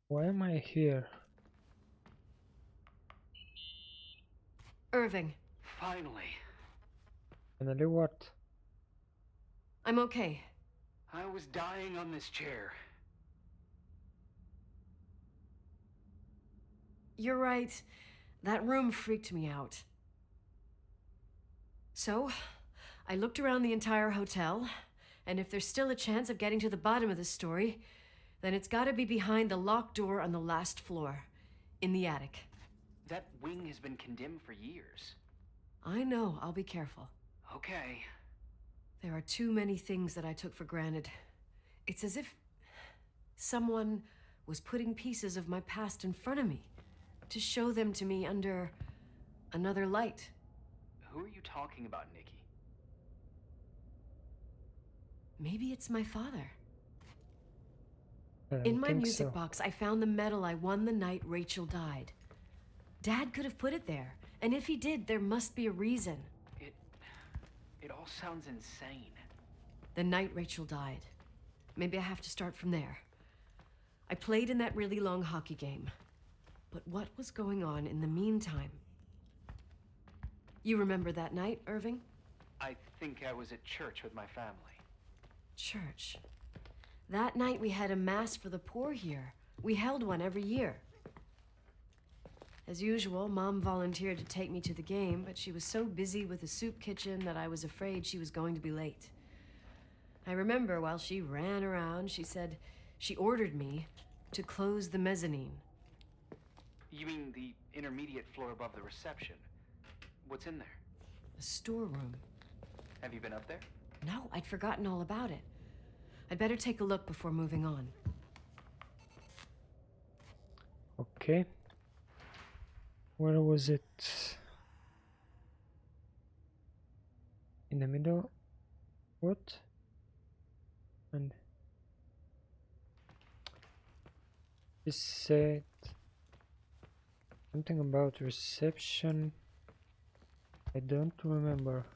Why am I here? Irving, Finally. Finally what? I'm okay. I was dying on this chair. You're right. That room freaked me out. So, I looked around the entire hotel, and if there's still a chance of getting to the bottom of the story, then it's gotta be behind the locked door on the last floor, in the attic. That wing has been condemned for years. I know, I'll be careful. Okay. There are too many things that I took for granted. It's as if someone was putting pieces of my past in front of me to show them to me under another light. Who are you talking about, Nikki? Maybe it's my father. I don't In my think music so. box, I found the medal I won the night Rachel died. Dad could have put it there, and if he did, there must be a reason. It all sounds insane. The night Rachel died. Maybe I have to start from there. I played in that really long hockey game. But what was going on in the meantime? You remember that night, Irving? I think I was at church with my family. Church. That night we had a mass for the poor here. We held one every year. As usual, Mom volunteered to take me to the game, but she was so busy with the soup kitchen that I was afraid she was going to be late. I remember while she ran around, she said she ordered me to close the mezzanine. You mean the intermediate floor above the reception? What's in there? The storeroom. Have you been up there? No, I'd forgotten all about it. I'd better take a look before moving on. Okay. Where was it? In the middle? What? And he said something about reception. I don't remember.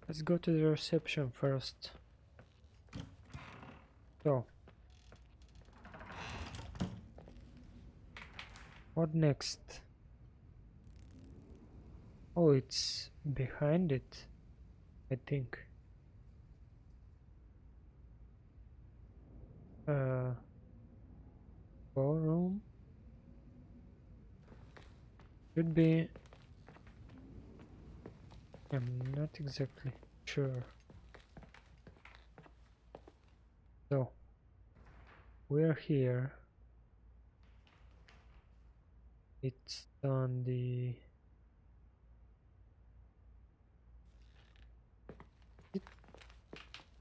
Let's go to the reception first. So, what next? Oh, it's behind it, I think. Ballroom? Should be. I'm not exactly sure. So, we're here. It's on the...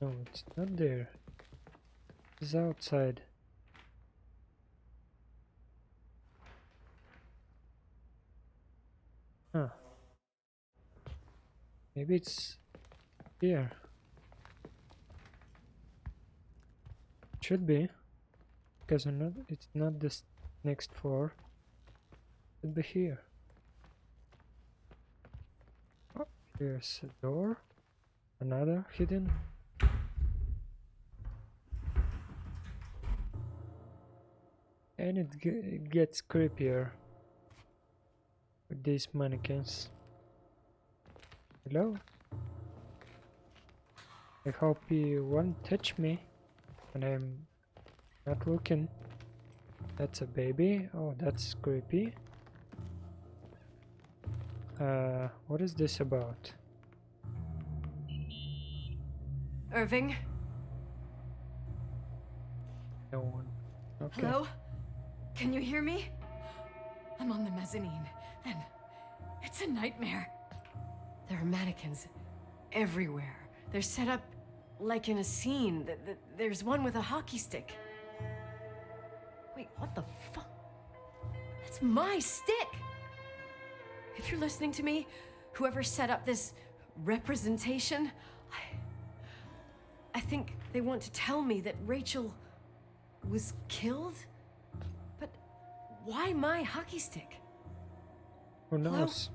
No, it's not there. It's outside. Huh. Maybe it's here. Should be. Because it's not this next floor. Should be here. Oh, here's a door. Another hidden. And it gets creepier with these mannequins. Hello? I hope you won't touch me when I'm not looking. That's a baby. Oh, that's creepy. What is this about? Irving? No one. Okay. Hello? Can you hear me? I'm on the mezzanine, and it's a nightmare. There are mannequins everywhere. They're set up like in a scene. There's one with a hockey stick. Wait, what the fuck? That's my stick! If you're listening to me, whoever set up this representation, I think they want to tell me that Rachel was killed? But Why my hockey stick? Who knows?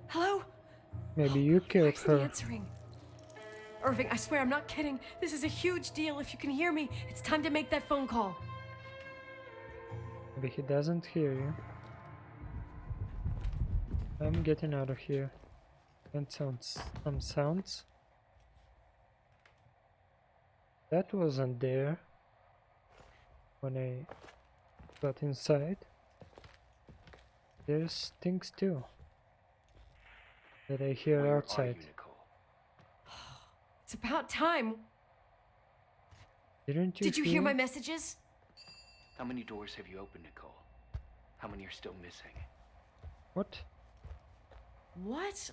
Hello? Maybe you Why killed isn't he her. answering? Irving, I swear I'm not kidding. This is a huge deal. If you can hear me, it's time to make that phone call. Maybe he doesn't hear you. I'm getting out of here. And some sounds. That wasn't there when I got inside. There's things too that I hear Where outside. are you, Nicole? It's about time. Didn't you Did you hear my messages? How many doors have you opened, Nicole? How many are still missing? What? What?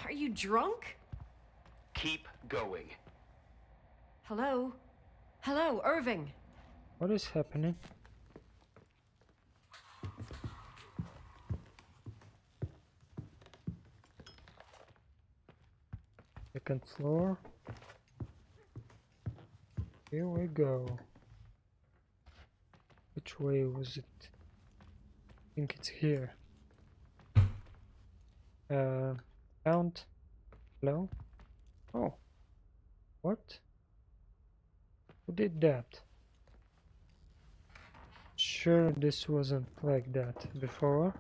Are you drunk? Keep going. Hello? Hello, Irving. What is happening? Second floor. Here we go. Which way was it? I think it's here. Count. Hello? Oh. What? Who did that? Sure, this wasn't like that before.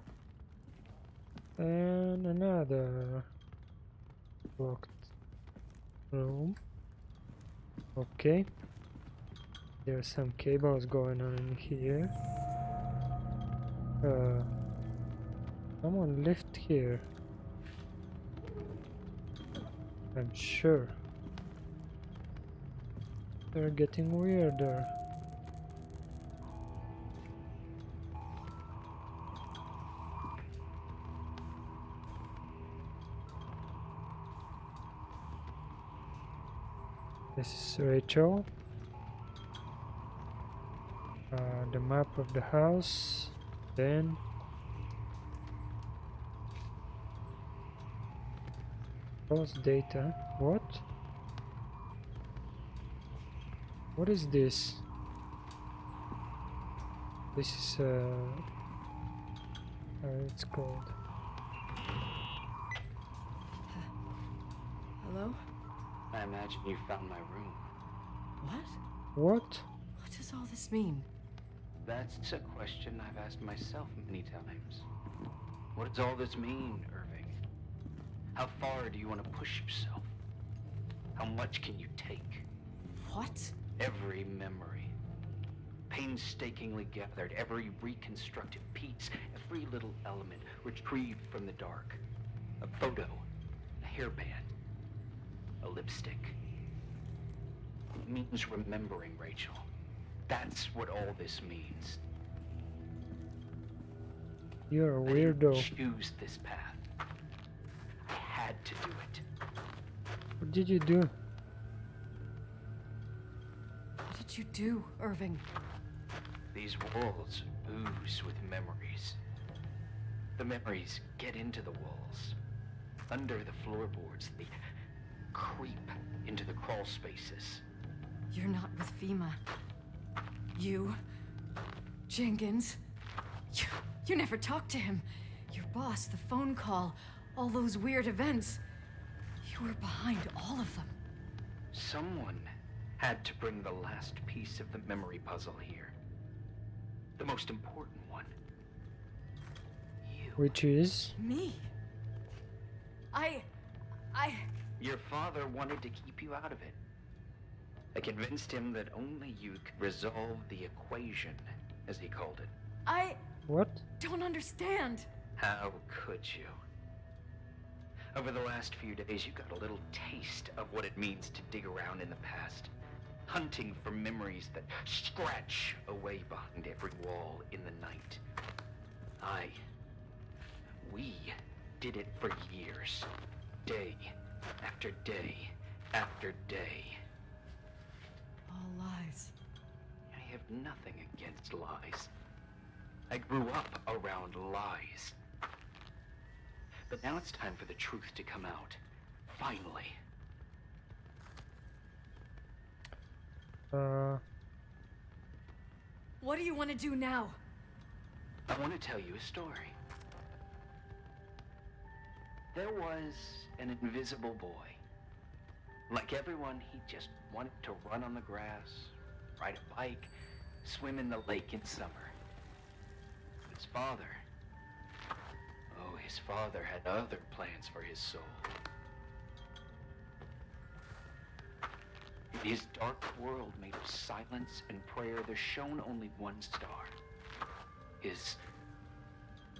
And another locked room. Okay. There's some cables going on in here. Someone lived here. I'm sure. They're getting weirder. This is Rachel. The map of the house. Then Pulse data. What? What is this? This is it's called. Hello? I imagine you found my room. What? What? What does all this mean? That's a question I've asked myself many times. What does all this mean, Irving? How far do you want to push yourself? How much can you take? What? Every memory, painstakingly gathered, every reconstructed piece, every little element retrieved from the dark. A photo, a hairband, a lipstick. It means remembering, Rachel. That's what all this means. You're a I didn't weirdo. choose this path. I had to do it. What did you do? What did you do, Irving? These walls ooze with memories. The memories get into the walls. Under the floorboards, they creep into the crawl spaces. You're not with FEMA. You, Jenkins, you never talked to him. Your boss, the phone call, all those weird events. You were behind all of them. Someone had to bring the last piece of the memory puzzle here. The most important one. You. Which is? Me? Your father wanted to keep you out of it. I convinced him that only you could resolve the equation, as he called it. I What? don't understand. How could you? Over the last few days, you got a little taste of what it means to dig around in the past, hunting for memories that scratch away behind every wall in the night. We did it for years, day after day after day. All lies. I have nothing against lies. I grew up around lies. But now it's time for the truth to come out. Finally. What do you want to do now? I want to tell you a story. There was an invisible boy. Like everyone, he just wanted to run on the grass, ride a bike, swim in the lake in summer. His father, his father had other plans for his soul. In his dark world made of silence and prayer, there shone only one star. His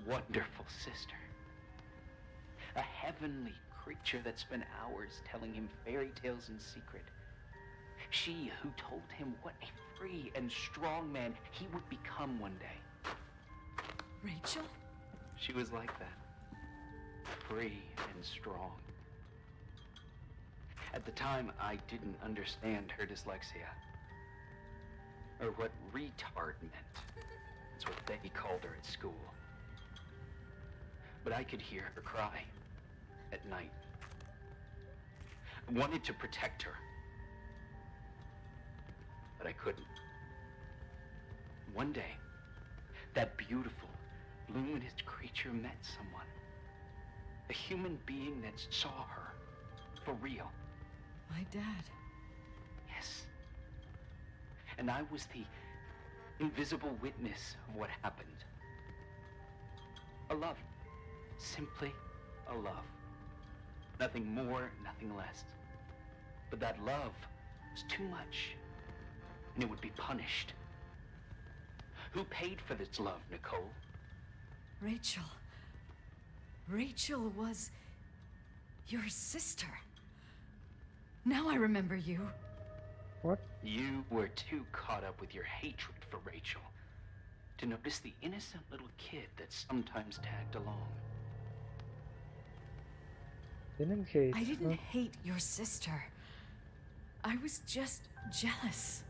wonderful sister. A heavenly creature that spent hours telling him fairy tales in secret. She who told him what a free and strong man he would become one day. Rachel? She was like that. Free and strong. At the time, I didn't understand her dyslexia. Or what retard meant. That's what they called her at school. But I could hear her cry at night. I wanted to protect her. But I couldn't. One day, that beautiful, luminous creature met someone. A human being that saw her for real. My dad. Yes. And I was the invisible witness of what happened. A love. Simply a love. Nothing more, nothing less. But that love was too much, and it would be punished. Who paid for this love, Nicole? Rachel. Rachel was your sister. Now I remember you. What? You were too caught up with your hatred for Rachel to notice the innocent little kid that sometimes tagged along. Didn't hate. I didn't Huh? hate your sister. I was just jealous.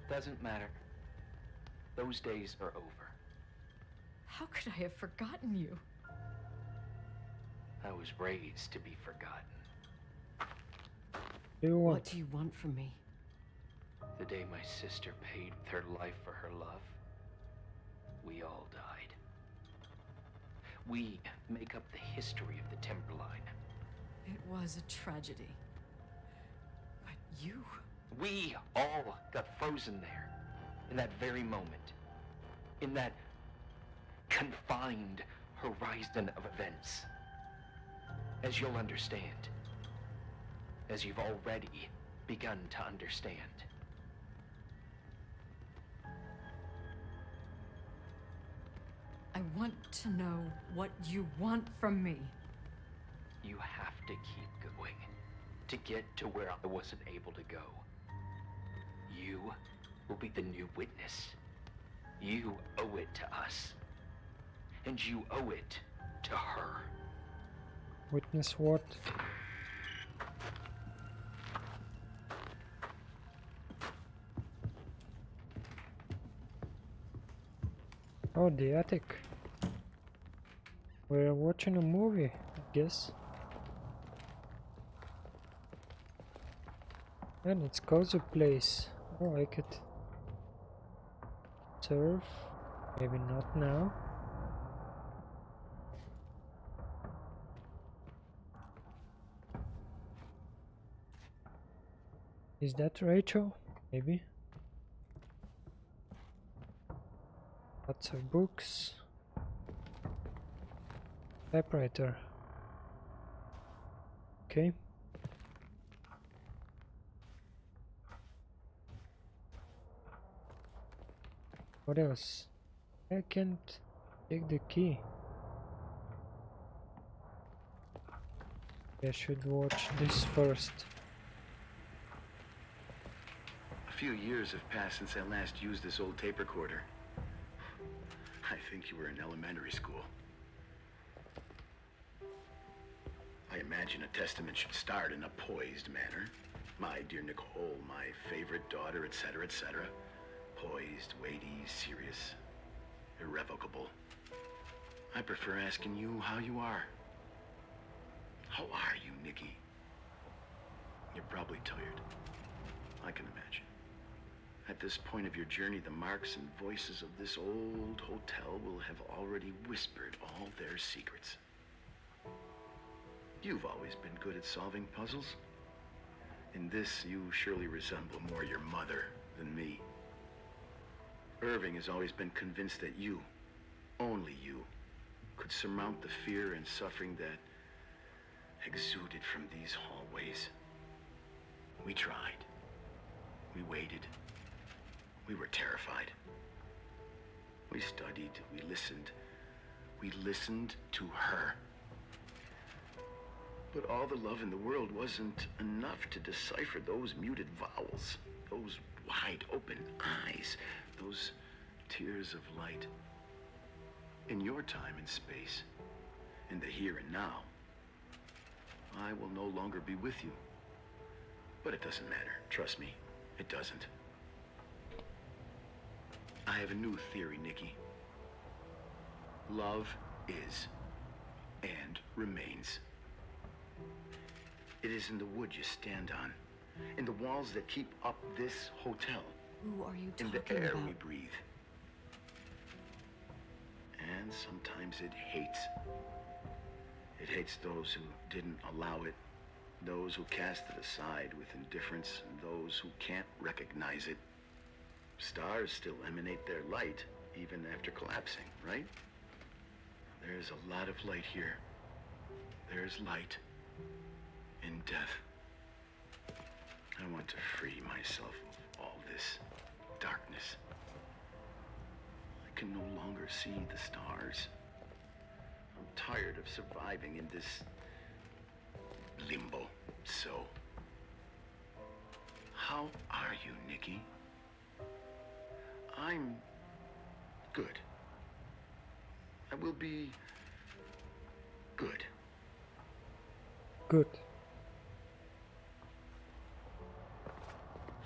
Doesn't matter. Those days are over. How could I have forgotten you? I was raised to be forgotten. Do you want? What do you want from me? The day my sister paid with her life for her love, we all died. We make up the history of the Timberline. It was a tragedy. But you... We all got frozen there, in that very moment. In that confined horizon of events. As you'll understand. As you've already begun to understand. I want to know what you want from me. You have to keep going to get to where I wasn't able to go. You will be the new witness. You owe it to us. And you owe it to her. Witness what? Oh, the attic. We're watching a movie, I guess. And it's cozy place. Oh, I could surf. Maybe not now. Is that Rachel? Maybe. Lots of books. Typewriter. Okay. What else? I can't take the key. I should watch this first. A few years have passed since I last used this old tape recorder. I think you were in elementary school. I imagine a testament should start in a poised manner. My dear Nicole, my favorite daughter, etc., etc. Poised, weighty, serious, irrevocable. I prefer asking you how you are. How are you, Nikki? You're probably tired. I can imagine. At this point of your journey, the marks and voices of this old hotel will have already whispered all their secrets. You've always been good at solving puzzles. In this, you surely resemble more your mother than me. Irving has always been convinced that you, only you, could surmount the fear and suffering that exuded from these hallways. We tried. We waited. We were terrified. We studied. We listened. We listened to her. But all the love in the world wasn't enough to decipher those muted vowels, those wide open eyes, those tears of light. In your time and space, in the here and now, I will no longer be with you. But it doesn't matter. Trust me, it doesn't. I have a new theory, Nikki. Love is and remains. It is in the wood you stand on, in the walls that keep up this hotel, Who are you in talking the air about? we breathe. And sometimes it hates. It hates those who didn't allow it, those who cast it aside with indifference, and those who can't recognize it. Stars still emanate their light even after collapsing, right? There's a lot of light here. There's light in death. I want to free myself of all this darkness. I can no longer see the stars. I'm tired of surviving in this limbo. So, how are you, Nikki? I'm good. I will be good. Good.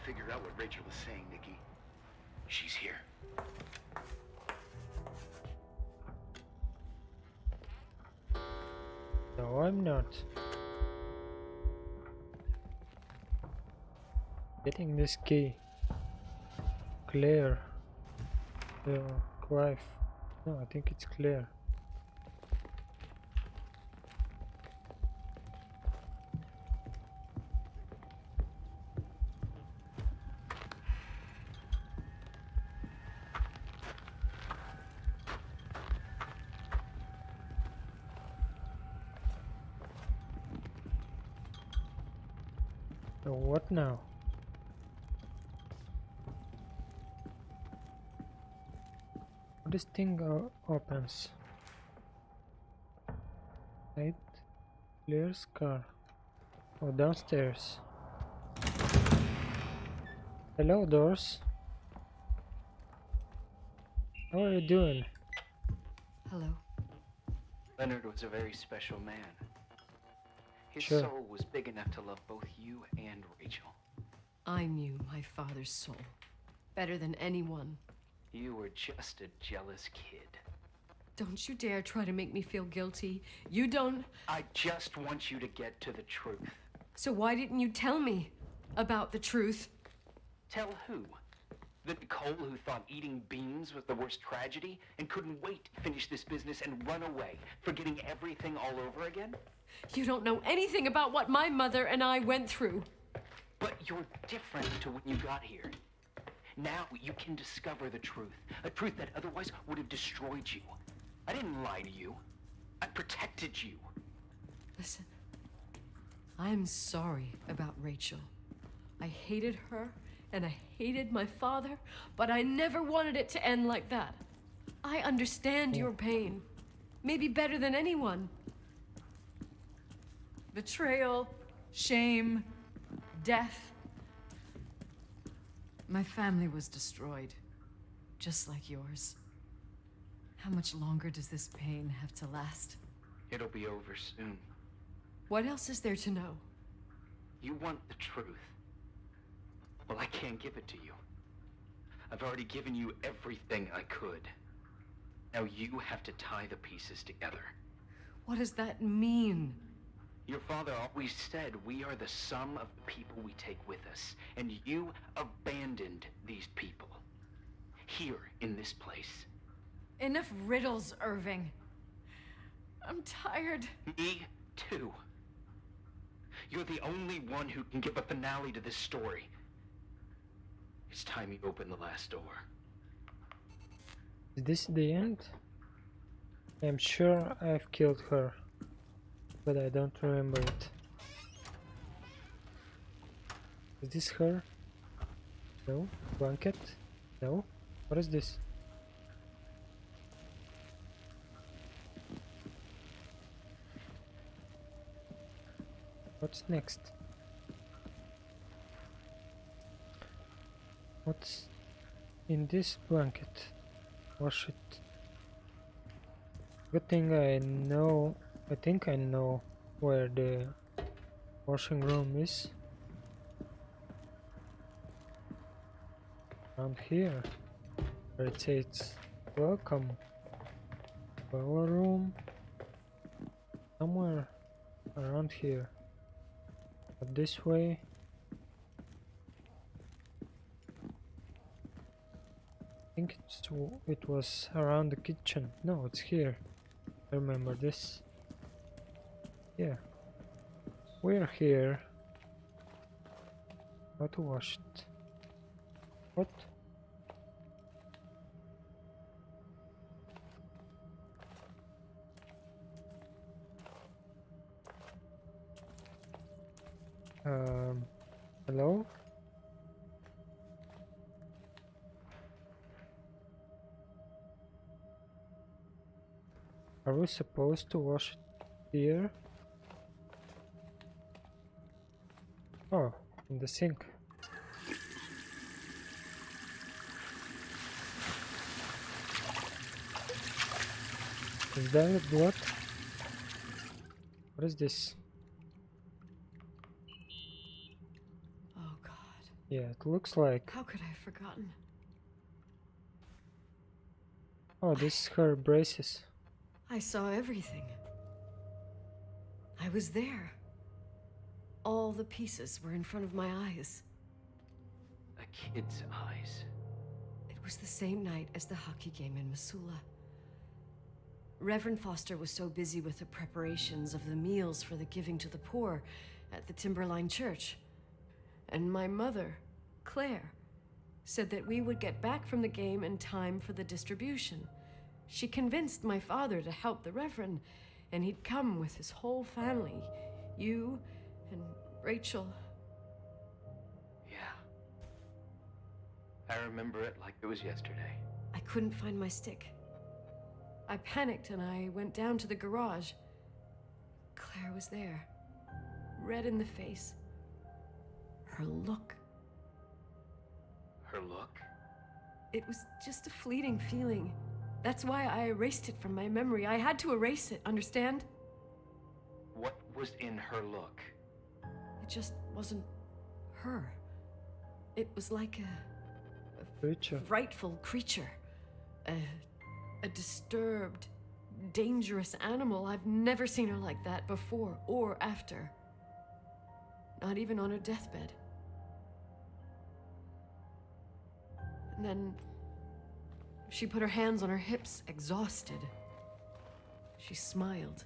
Figure out what Rachel is saying, Nikki. She's here. No, I'm not. Getting this key. Claire. Clive. No, I think it's Claire. So what now? This thing opens. Right? Claire's car. Oh, downstairs. Hello, doors. How are you doing? Hello. Leonard was a very special man. His Sure. soul was big enough to love both you and Rachel. I knew my father's soul better than anyone. You were just a jealous kid. Don't you dare try to make me feel guilty. You don't. I just want you to get to the truth. So why didn't you tell me about the truth? Tell who? The Nicole who thought eating beans was the worst tragedy and couldn't wait to finish this business and run away, forgetting everything all over again? You don't know anything about what my mother and I went through. But you're different to when you got here. Now you can discover the truth, a truth that otherwise would have destroyed you. I didn't lie to you. I protected you. Listen, I'm sorry about Rachel. I hated her and I hated my father, but I never wanted it to end like that. I understand your pain, maybe better than anyone. Betrayal, shame, death. My family was destroyed, just like yours. How much longer does this pain have to last? It'll be over soon. What else is there to know? You want the truth. Well, I can't give it to you. I've already given you everything I could. Now you have to tie the pieces together. What does that mean? Your father always said we are the sum of the people we take with us, and you abandoned these people. Here, in this place. Enough riddles, Irving. I'm tired. Me too. You're the only one who can give a finale to this story. It's time you open the last door. Is this the end? I'm sure I've killed her, but I don't remember it. Is this her? No. Blanket? No. What is this? What's next? What's in this blanket? Wash it. Good thing I know. I think I know where the washing room is. Around here. Where it says welcome. Boiler room. Somewhere around here. But this way. I think it was around the kitchen. No, it's here. I remember this. Yeah. We're here. How to wash it? What? Hello? Are we supposed to wash it here? Oh, in the sink. Is that what? What is this? Oh God. Yeah, it looks like... How could I have forgotten? Oh, this is her braces. I saw everything. I was there. All the pieces were in front of my eyes. A kid's eyes. It was the same night as the hockey game in Missoula. Reverend Foster was so busy with the preparations of the meals for the giving to the poor at the Timberline Church. And my mother, Claire, said that we would get back from the game in time for the distribution. She convinced my father to help the Reverend, and he'd come with his whole family. You and Rachel. Yeah. I remember it like it was yesterday. I couldn't find my stick. I panicked and I went down to the garage. Claire was there, red in the face. Her look. Her look? It was just a fleeting feeling. That's why I erased it from my memory. I had to erase it, understand? What was in her look? It just wasn't her. It was like a Creature. frightful creature. A disturbed, dangerous animal. I've never seen her like that before or after. Not even on her deathbed. And then she put her hands on her hips, exhausted. She smiled.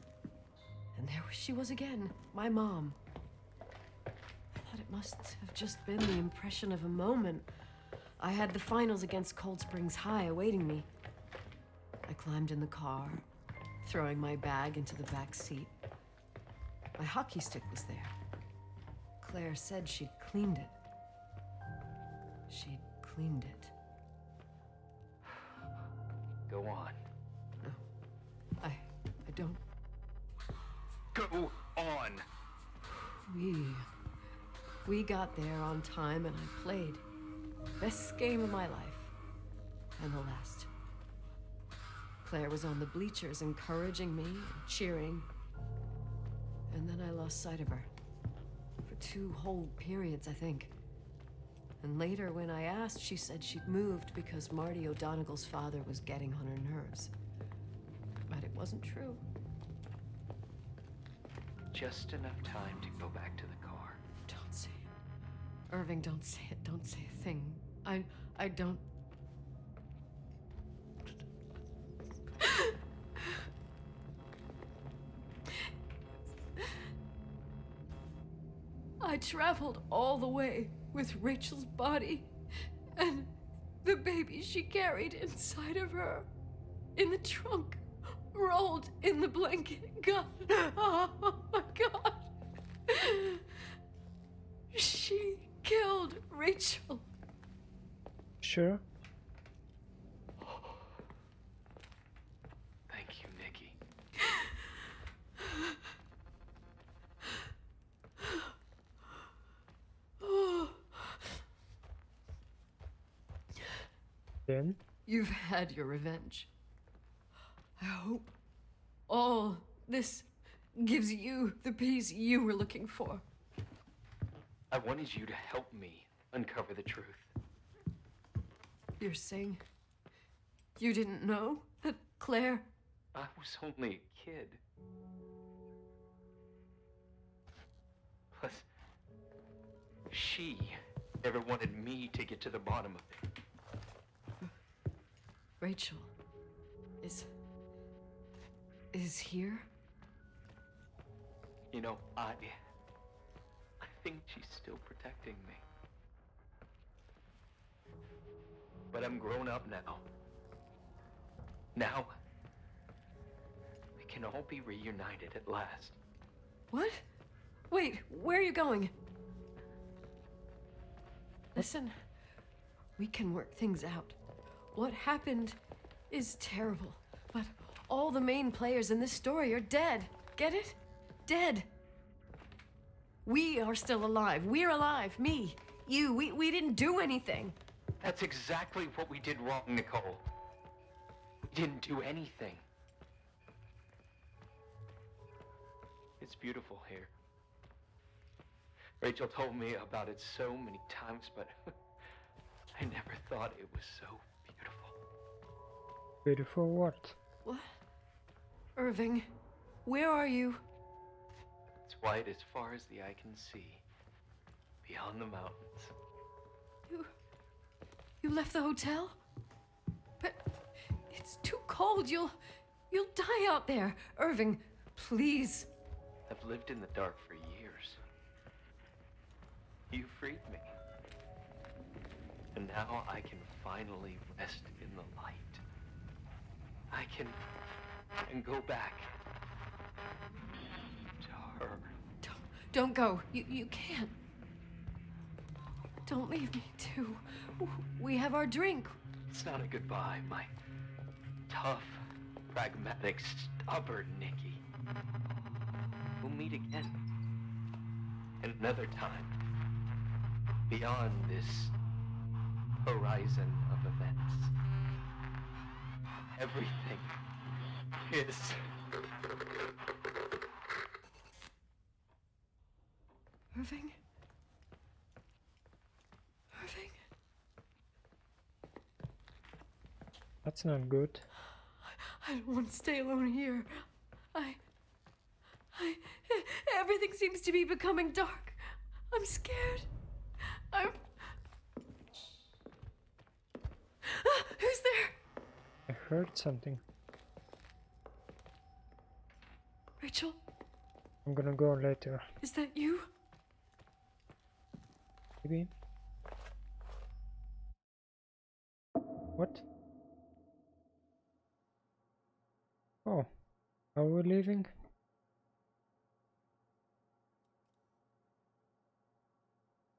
And there she was again, my mom. I thought it must have just been the impression of a moment. I had the finals against Cold Springs High awaiting me. I climbed in the car, throwing my bag into the back seat. My hockey stick was there. Claire said she'd cleaned it. She'd cleaned it. Go on. No, I don't. Go on! We got there on time and I played. Best game of my life. And the last. Claire was on the bleachers encouraging me and cheering. And then I lost sight of her. For 2 whole periods, I think. And later, when I asked, she said she'd moved because Marty O'Donegal's father was getting on her nerves. But it wasn't true. just enough time to go back to the car. Don't say it. Irving, don't say it. Don't say a thing. I don't... I traveled all the way with Rachel's body and the baby she carried inside of her in the trunk, rolled in the blanket. God, oh my God. She killed Rachel. Sure. Thank you, Nikki. Then You've had your revenge. I hope all this gives you the peace you were looking for. I wanted you to help me uncover the truth. You're saying you didn't know that Claire... I was only a kid. Plus, she never wanted me to get to the bottom of it. Rachel is here? You know, I think she's still protecting me. But I'm grown up now. Now, we can all be reunited at last. What? Wait, where are you going? Listen, we can work things out. What happened is terrible, but all the main players in this story are dead. Get it? Dead. We are still alive. We're alive. Me, you, we didn't do anything. That's exactly what we did wrong, Nicole. We didn't do anything. It's beautiful here. Rachel told me about it so many times, but I never thought it was so beautiful. beautiful what? What? Irving, where are you? It's white as far as the eye can see, beyond the mountains. You left the hotel? But it's too cold. You'll die out there. Irving, please. I've lived in the dark for years. You freed me. And now I can finally rest in the light. I can go back to her. Don't go. You can't. Don't leave me too. We have our drink. It's not a goodbye, my tough, pragmatic, stubborn Nikki. We'll meet again. And another time. Beyond this horizon of events. Everything is... Irving? Irving? That's not good. I don't want to stay alone here. Everything seems to be becoming dark. I'm scared. Who's there? I heard something. Rachel, I'm gonna go later. is that you? Maybe. What? Oh, are we leaving?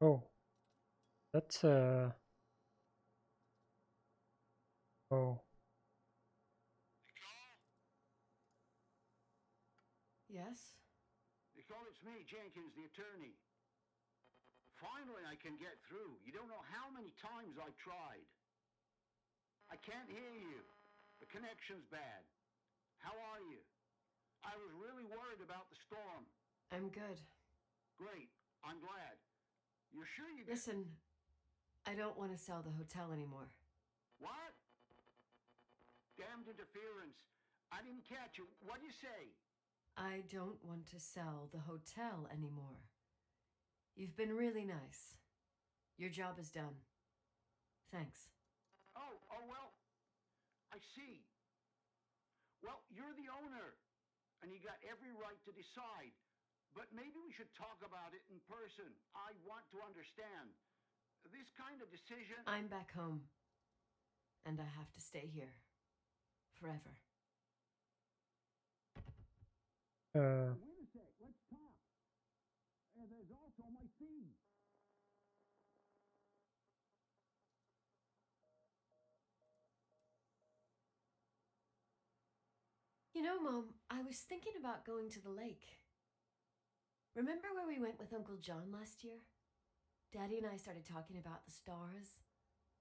Oh, that's oh, Yes? Nicole, it's me, Jenkins, the attorney. Finally, I can get through. You don't know how many times I've tried. I can't hear you. The connection's bad. How are you? I was really worried about the storm. I'm good. Great. I'm glad. You're sure you... Listen, I don't want to sell the hotel anymore. What? Damned interference. I didn't catch you. What'd you say? I don't want to sell the hotel anymore. You've been really nice. Your job is done. Thanks. Oh, well, I see. Well, you're the owner, and you got every right to decide. But maybe we should talk about it in person. I want to understand. This kind of decision... I'm back home, and I have to stay here. Forever. Wait a sec, let's talk. And there's also my fee. You know, Mom, I was thinking about going to the lake. Remember where we went with Uncle John last year? Daddy and I started talking about the stars.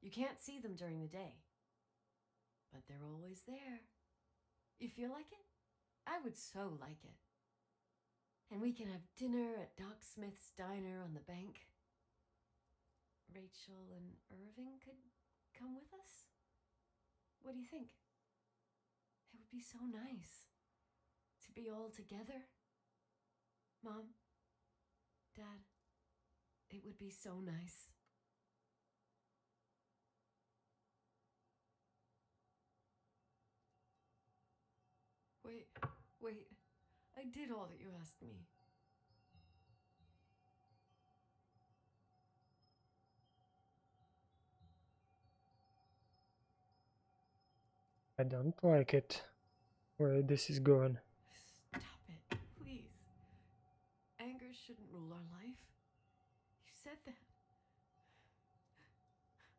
You can't see them during the day, but they're always there. You feel like it? I would so like it. And we can have dinner at Doc Smith's diner on the bank. Rachel and Irving could come with us? What do you think? It would be so nice to be all together. Mom, Dad, it would be so nice. Wait, I did all that you asked me. I don't like it, where this is going. Stop it, please. Anger shouldn't rule our life. You said that.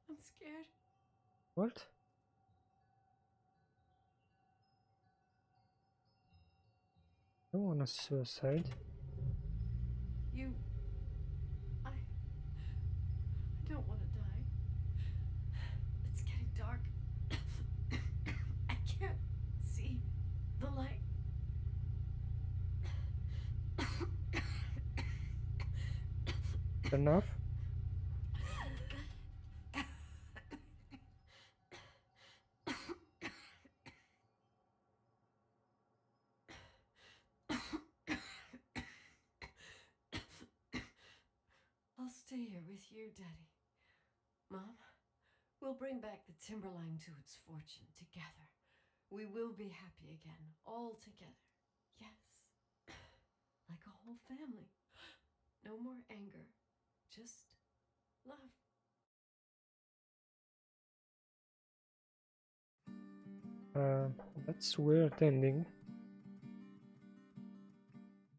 I'm scared. What? I don't want a suicide. I don't want to die. It's getting dark. I can't see the light. Enough? I'll stay here with you, Daddy. Mom, we'll bring back the Timberline to its fortune together. We will be happy again, all together. Yes. Like a whole family. No more anger. Just love. That's weird ending.